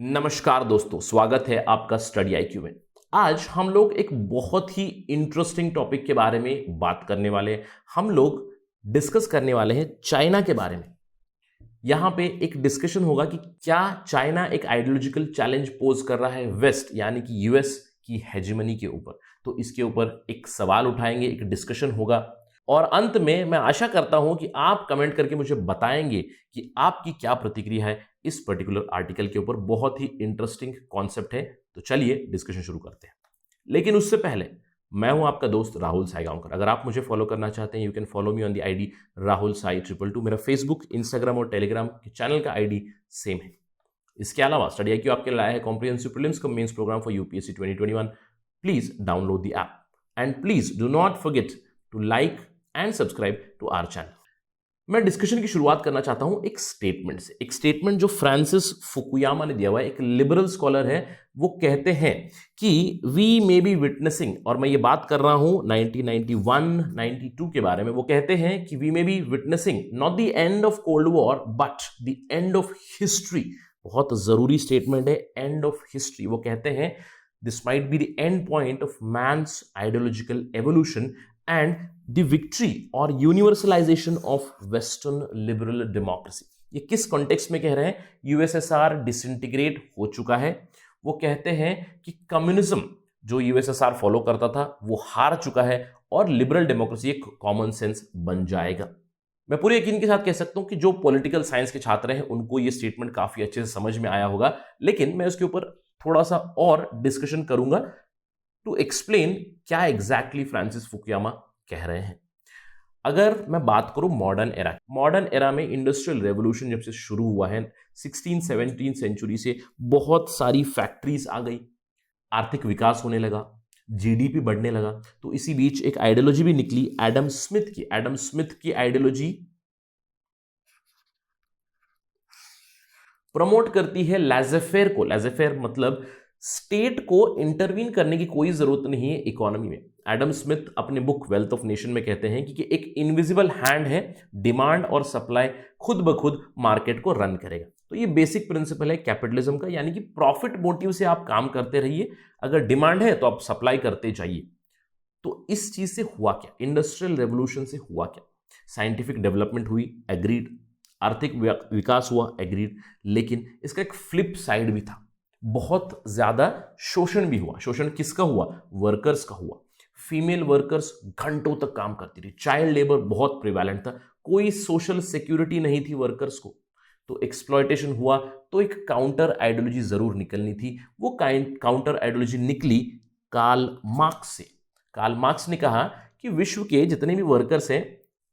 नमस्कार दोस्तों, स्वागत है आपका स्टडी आईक्यू में। आज हम लोग एक बहुत ही इंटरेस्टिंग टॉपिक के बारे में बात करने वाले हैं। हम लोग डिस्कस करने वाले हैं चाइना के बारे में। यहां पे एक डिस्कशन होगा कि क्या चाइना एक आइडियोलॉजिकल चैलेंज पोज कर रहा है वेस्ट यानी कि यूएस की हेजेमनी के ऊपर। तो इसके ऊपर एक सवाल उठाएंगे, एक डिस्कशन होगा और अंत में मैं आशा करता हूं कि आप कमेंट करके मुझे बताएंगे कि आपकी क्या प्रतिक्रिया है इस पर्टिकुलर आर्टिकल के ऊपर। बहुत ही इंटरेस्टिंग कॉन्सेप्ट है, तो चलिए डिस्कशन शुरू करते हैं। लेकिन उससे पहले मैं हूं आपका दोस्त राहुल साईगांवकर। अगर आप मुझे फॉलो करना चाहते हैं, you can follow me on the ID Rahul Sai 222। मेरा फेसबुक, इंस्टाग्राम और टेलीग्राम के चैनल का आईडी सेम है। इसके अलावा स्टडी आईक्यू आपके लाया है comprehensive prelims cum mains programme for UPSC 2021। Please download the app and please do not forget to like and subscribe to our channel. मैं डिस्कशन की शुरुआत करना चाहता हूं एक स्टेटमेंट से। एक स्टेटमेंट जो फ्रांसिस फुकुयामा ने दिया हुआ है, एक लिबरल स्कॉलर है। वो कहते हैं कि वी मे बी विटनेसिंग, और मैं ये बात कर रहा हूं 1991-92 के बारे में। वो कहते हैं कि we may be witnessing not the end of cold war but the end of history. बहुत जरूरी स्टेटमेंट है, एंड ऑफ हिस्ट्री। वो कहते हैं this might be the end point of man's ideological evolution and the victory और universalization of western liberal democracy. ये किस context में कह रहे हैं? यूएसएसआर डिसइंटीग्रेट हो चुका है। वो कहते हैं कि कम्युनिज्म जो यूएसएसआर फॉलो करता था वो हार चुका है और लिबरल डेमोक्रेसी एक कॉमन सेंस बन जाएगा। मैं पूरे यकीन के साथ कह सकता हूं कि जो पॉलिटिकल साइंस के छात्र हैं उनको ये स्टेटमेंट काफी अच्छे से समझ में आया होगा, लेकिन मैं उसके ऊपर थोड़ा सा और डिस्कशन करूंगा टू एक्सप्लेन क्या एग्जैक्टली फ्रांसिस फुकुयामा कह रहे हैं। अगर मैं बात करूं मॉडर्न एरा में इंडस्ट्रियल रेवोल्यूशन जब से शुरू हुआ है 16-17 सेंचुरी से, बहुत सारी फैक्ट्रीज आ गई, आर्थिक विकास होने लगा, जीडीपी बढ़ने लगा। तो इसी बीच एक आइडियोलॉजी भी निकली एडम स्मिथ की आइडियोलॉजी प्रमोट करती है लैज़ेफेयर को। लैज़ेफेयर मतलब स्टेट को इंटरवीन करने की कोई जरूरत नहीं है इकोनॉमी में। एडम स्मिथ अपने बुक वेल्थ ऑफ नेशन में कहते हैं कि एक इनविजिबल हैंड है, डिमांड और सप्लाई खुद ब खुद मार्केट को रन करेगा। तो ये बेसिक प्रिंसिपल है कैपिटलिज्म का, यानी कि प्रॉफिट मोटिव से आप काम करते रहिए। अगर डिमांड है तो आप सप्लाई करते जाइए। तो इस चीज से हुआ क्या? इंडस्ट्रियल रेवोल्यूशन से हुआ क्या? साइंटिफिक डेवलपमेंट हुई, एग्रीड। आर्थिक विकास हुआ, एग्रीड। लेकिन इसका एक फ्लिप साइड भी था, बहुत ज्यादा शोषण भी हुआ। शोषण किसका हुआ? वर्कर्स का हुआ। फीमेल वर्कर्स घंटों तक काम करती थी, चाइल्ड लेबर बहुत प्रिवेलेंट था, कोई सोशल सिक्योरिटी नहीं थी वर्कर्स को। तो एक्सप्लॉयटेशन हुआ। तो एक काउंटर आइडियोलॉजी जरूर निकलनी थी। वो काउंटर आइडियोलॉजी निकली कार्ल मार्क्स से। कार्ल मार्क्स ने कहा कि विश्व के जितने भी वर्कर्स हैं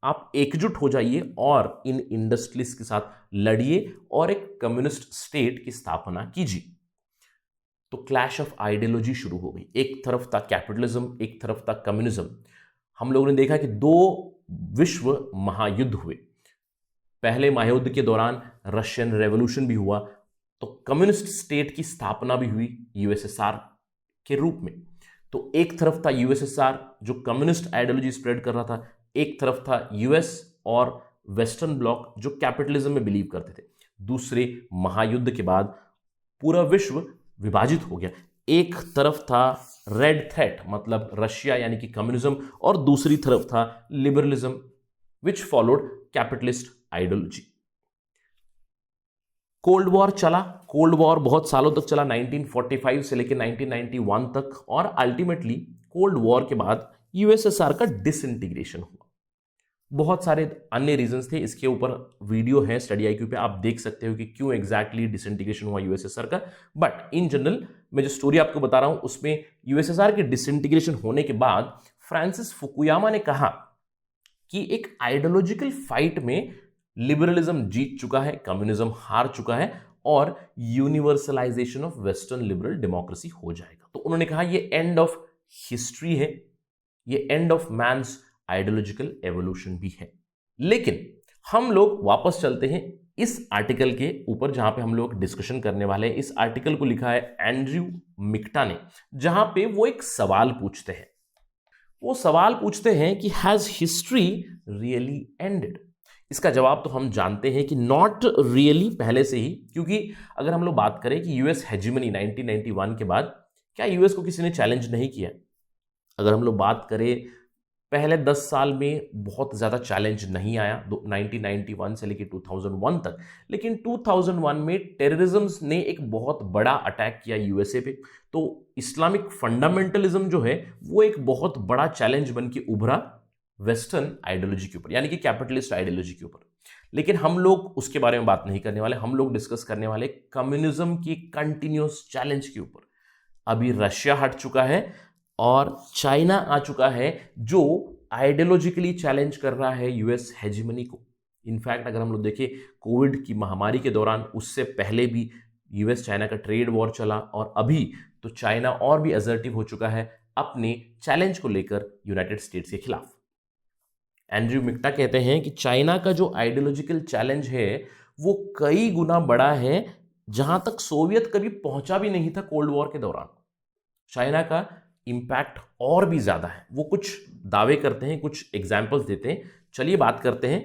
आप एकजुट हो जाइए और इन इंडस्ट्रीज के साथ लड़िए और एक कम्युनिस्ट स्टेट की स्थापना कीजिए। तो क्लैश ऑफ आइडियोलॉजी शुरू हो गई। एक तरफ था कैपिटलिज्म, एक तरफ था कम्युनिज्म। हम लोगों ने देखा कि दो विश्व महायुद्ध हुए। पहले महायुद्ध के दौरान रशियन रेवोल्यूशन भी हुआ, तो कम्युनिस्ट स्टेट की स्थापना भी हुई यूएसएसआर के रूप में। तो एक तरफ था यूएसएसआर जो कम्युनिस्ट आइडियोलॉजी स्प्रेड कर रहा था, एक तरफ था यूएस और वेस्टर्न ब्लॉक जो कैपिटलिज्म में बिलीव करते थे। दूसरे महायुद्ध के बाद पूरा विश्व विभाजित हो गया। एक तरफ था रेड थ्रेट मतलब रशिया यानी कि कम्युनिज्म, और दूसरी तरफ था liberalism which followed capitalist ideology. Cold war चला। कोल्ड वॉर बहुत सालों तक चला, 1945 से लेकर 1991 तक, और अल्टीमेटली कोल्ड वॉर के बाद यूएसएसआर का डिसइंटीग्रेशन हुआ। बहुत सारे अन्य रीजंस थे, इसके ऊपर वीडियो है स्टडी आईक्यू पे, आप देख सकते हो कि क्यों एग्जैक्टली डिसइंटीग्रेशन हुआ यूएसएसआर का। बट इन जनरल मैं जो स्टोरी आपको बता रहा हूं उसमें यूएसएसआर के डिसइंटीग्रेशन होने के बाद फ्रांसिस फुकुयामा ने कहा कि एक आइडियोलॉजिकल फाइट में लिबरलिज्म जीत चुका है, कम्युनिज्म हार चुका है और universalization of western liberal democracy हो जाएगा। तो उन्होंने कहा ये एंड ऑफ हिस्ट्री है, ये end of man's ideological evolution भी है। लेकिन हम लोग वापस चलते हैं इस आर्टिकल के ऊपर जहां पे हम लोग डिस्कशन करने वाले हैं। इस आर्टिकल को लिखा है एंड्रयू मिक्टा ने, जहां पे वो एक सवाल पूछते हैं। वो सवाल पूछते हैं कि हैज हिस्ट्री रियली एंडेड? इसका जवाब तो हम जानते हैं कि नॉट रियली पहले से ही, क्योंकि अगर हम लोग बात करें कि यूएस हेजिमनी 1991 के बाद क्या यूएस को किसी ने चैलेंज नहीं किया। अगर हम लोग बात करें पहले 10 साल में बहुत ज़्यादा चैलेंज नहीं आया 1991 से लेकर 2001 तक, लेकिन 2001 में टेररिज्म ने एक बहुत बड़ा अटैक किया यूएसए पे। तो इस्लामिक फंडामेंटलिज्म जो है वो एक बहुत बड़ा चैलेंज बन के उभरा वेस्टर्न आइडियोलॉजी के ऊपर, यानी कि कैपिटलिस्ट आइडियोलॉजी के ऊपर। लेकिन हम लोग उसके बारे में बात नहीं करने वाले, हम लोग डिस्कस करने वाले कम्युनिज्म की कंटिन्यूस चैलेंज के ऊपर। अभी रशिया हट चुका है और चाइना आ चुका है जो आइडियोलॉजिकली चैलेंज कर रहा है यूएस हेजिमनी को। इनफैक्ट अगर हम लोग देखें कोविड की महामारी के दौरान, उससे पहले भी यूएस चाइना का ट्रेड वॉर चला, और अभी तो चाइना और भी असर्टिव हो चुका है अपने चैलेंज को लेकर यूनाइटेड स्टेट्स के खिलाफ। एंड्रयू मिक्टा कहते हैं कि चाइना का जो आइडियोलॉजिकल चैलेंज है वो कई गुना बड़ा है, जहां तक सोवियत कभी पहुंचा भी नहीं था कोल्ड वॉर के दौरान। चाइना का इंपैक्ट और भी ज्यादा है। वो कुछ दावे करते हैं, कुछ एग्जाम्पल्स देते हैं। चलिए बात करते हैं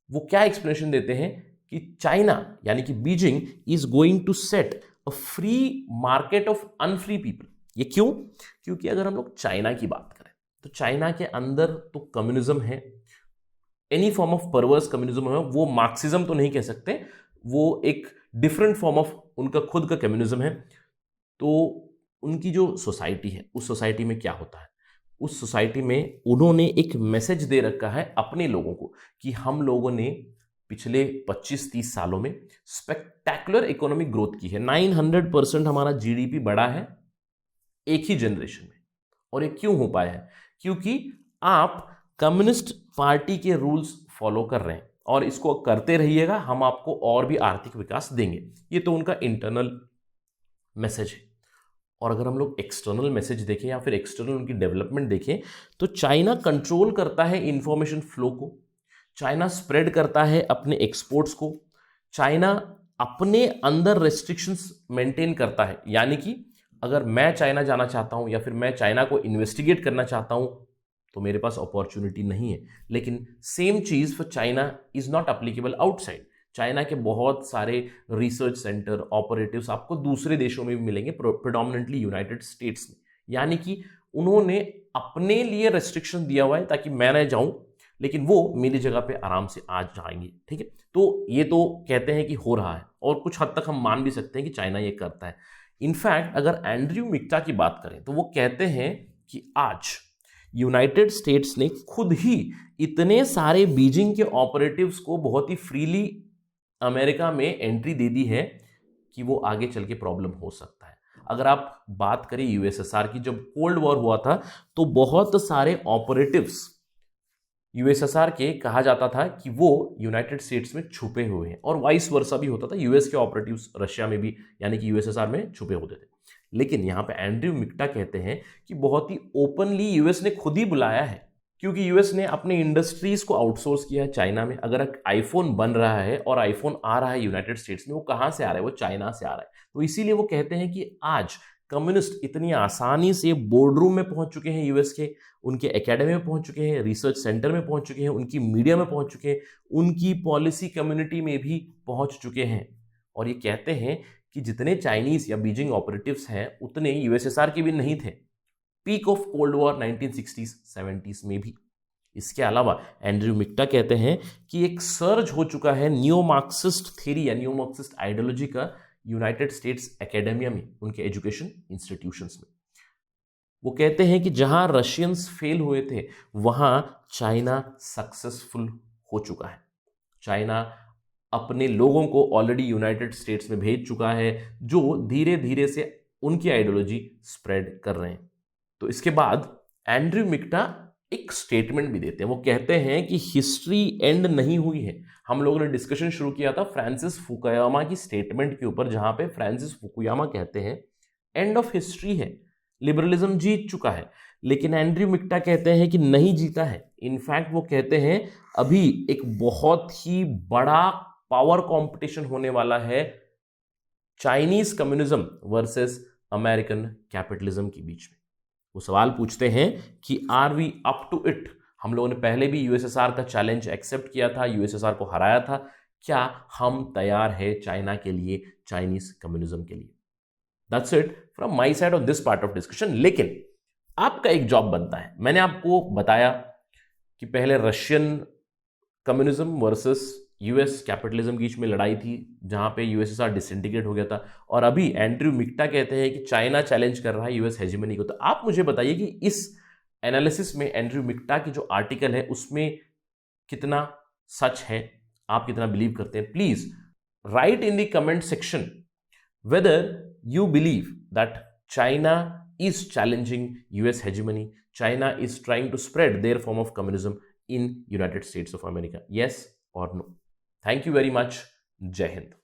वो क्या एक्सप्लेनेशन देते हैं कि चाइना यानी कि Beijing is going to set a free market of unfree people. ये क्यों? क्योंकि अगर हम लोग चाइना की बात करें तो चाइना के अंदर तो कम्युनिज्म है, एनी फॉर्म ऑफ परवर्स कम्युनिज्म है। वो मार्क्सिज्म तो नहीं कह सकते, वो एक डिफरेंट फॉर्म ऑफ उनका खुद का कम्युनिज्म है। तो उनकी जो सोसाइटी है, उस सोसाइटी में क्या होता है, उस सोसाइटी में उन्होंने एक मैसेज दे रखा है अपने लोगों को कि हम लोगों ने पिछले 25-30 सालों में स्पेक्टैकुलर इकोनॉमिक ग्रोथ की है। 900% हमारा जीडीपी बढ़ा है एक ही जनरेशन में। और ये क्यों हो पाया है? क्योंकि आप कम्युनिस्ट पार्टी के रूल्स फॉलो कर रहे हैं और इसको करते रहिएगा, हम आपको और भी आर्थिक विकास देंगे। ये तो उनका इंटरनल मैसेज है। और अगर हम लोग एक्सटर्नल मैसेज देखें या फिर एक्सटर्नल उनकी डेवलपमेंट देखें तो चाइना कंट्रोल करता है इंफॉर्मेशन फ्लो को, चाइना स्प्रेड करता है अपने एक्सपोर्ट्स को, चाइना अपने अंदर रेस्ट्रिक्शंस मेंटेन करता है। यानी कि अगर मैं चाइना जाना चाहता हूं या फिर मैं चाइना को इन्वेस्टिगेट करना चाहता हूं तो मेरे पास अपॉर्चुनिटी नहीं है। लेकिन सेम चीज for China is not applicable outside. China के बहुत सारे रिसर्च सेंटर ऑपरेटिव्स आपको दूसरे देशों में भी मिलेंगे, प्रेडोमिनेंटली यूनाइटेड स्टेट्स में। यानी कि उन्होंने अपने लिए रेस्ट्रिक्शन दिया हुआ है ताकि मैं न जाऊं, लेकिन वो मेरी जगह पे आराम से आ जाएंगे। ठीक है, तो ये तो कहते हैं कि हो रहा है और कुछ हद तक हम मान भी सकते हैं कि चाइना ये करता है। इनफैक्ट अगर एंड्रयू मिक्टा की बात करें तो वो कहते हैं कि आज यूनाइटेड स्टेट्स ने खुद ही इतने सारे बीजिंग के ऑपरेटिव्स को बहुत ही फ्रीली अमेरिका में एंट्री दे दी है कि वो आगे चल के प्रॉब्लम हो सकता है। अगर आप बात करें यूएसएसआर की, जब कोल्ड वॉर हुआ था तो बहुत सारे ऑपरेटिव्स यूएसएसआर के कहा जाता था कि वो यूनाइटेड स्टेट्स में छुपे हुए हैं, और वाइस वर्सा भी होता था, यूएस के ऑपरेटिव्स रशिया में भी यानी कि यूएसएसआर में छुपे होते थे। लेकिन यहां पे एंड्रयू मिक्टा कहते हैं कि बहुत ही ओपनली यूएस ने खुद ही बुलाया है, क्योंकि यूएस ने अपने इंडस्ट्रीज को आउटसोर्स किया है चाइना में। अगर आईफोन बन रहा है और आईफोन आ रहा है यूनाइटेड स्टेट्स में, वो कहां से आ रहा है? वो चाइना से आ रहा है। तो इसीलिए वो कहते हैं कि आज कम्युनिस्ट इतनी आसानी से बोर्डरूम में पहुंच चुके हैं यूएस के, उनके एकेडमी में पहुंच चुके हैं, रिसर्च सेंटर में पहुंच चुके हैं, उनकी मीडिया में पहुंच चुके हैं, उनकी पॉलिसी कम्युनिटी में भी पहुंच चुके हैं। और ये कहते हैं कि जितने चाइनीज या बीजिंग ऑपरेटिव्स हैं उतने यूएसएसआर के भी नहीं थे peak of cold war 1960s 70s में भी। इसके अलावा एंड्रयू मिक्टा कहते हैं कि एक सर्ज हो चुका है न्यू मार्क्सिस्ट थ्योरी या न्यू मार्क्सिस्ट आइडियोलॉजी का यूनाइटेड स्टेट्स एकेडेमिया में, उनके एजुकेशन इंस्टीट्यूशंस में। वो कहते हैं कि जहां रशियंस फेल हुए थे वहां चाइना सक्सेसफुल हो चुका है। चाइना अपने लोगों को ऑलरेडी यूनाइटेड स्टेट्स में भेज चुका है जो धीरे धीरे से उनकी आइडियोलॉजी स्प्रेड कर रहे हैं। तो इसके बाद एंड्रयू मिक्टा एक स्टेटमेंट भी देते हैं। वो कहते हैं कि हिस्ट्री एंड नहीं हुई है। हम लोगों ने डिस्कशन शुरू किया था फ्रांसिस फुकुयामा की स्टेटमेंट के ऊपर, जहां पे फ्रांसिस फुकुयामा कहते हैं एंड ऑफ हिस्ट्री है, लिबरलिज्म जीत चुका है। लेकिन एंड्रयू मिक्टा कहते हैं कि नहीं जीता है। इनफैक्ट वो कहते हैं अभी एक बहुत ही बड़ा पावर कंपटीशन होने वाला है Chinese communism versus American capitalism के बीच में। वो सवाल पूछते हैं कि are we up to it? हम लोगों ने पहले भी यूएसएसआर का चैलेंज एक्सेप्ट किया था, यूएसएसआर को हराया था। क्या हम तैयार है चाइना के लिए, चाइनीज कम्युनिज्म के लिए? That's it from my side on this part of discussion. लेकिन आपका एक जॉब बनता है। मैंने आपको बताया कि पहले Russian communism versus US capitalism के बीच में लड़ाई थी, जहां पे यूएसएसआर डिसइंटीग्रेट हो गया था, और अभी एंड्रयू मिक्टा कहते हैं कि चाइना चैलेंज कर रहा है यूएस हेजेमनी को। तो आप मुझे बताइए कि इस एनालिसिस में एंड्रयू मिक्टा की जो आर्टिकल है उसमें कितना सच है, आप कितना बिलीव करते हैं? Please right in the comment section whether you believe that China is challenging US hegemony, China is trying to spread their form of communism in United States of America. Yes or no? Thank you very much. Jai Hind.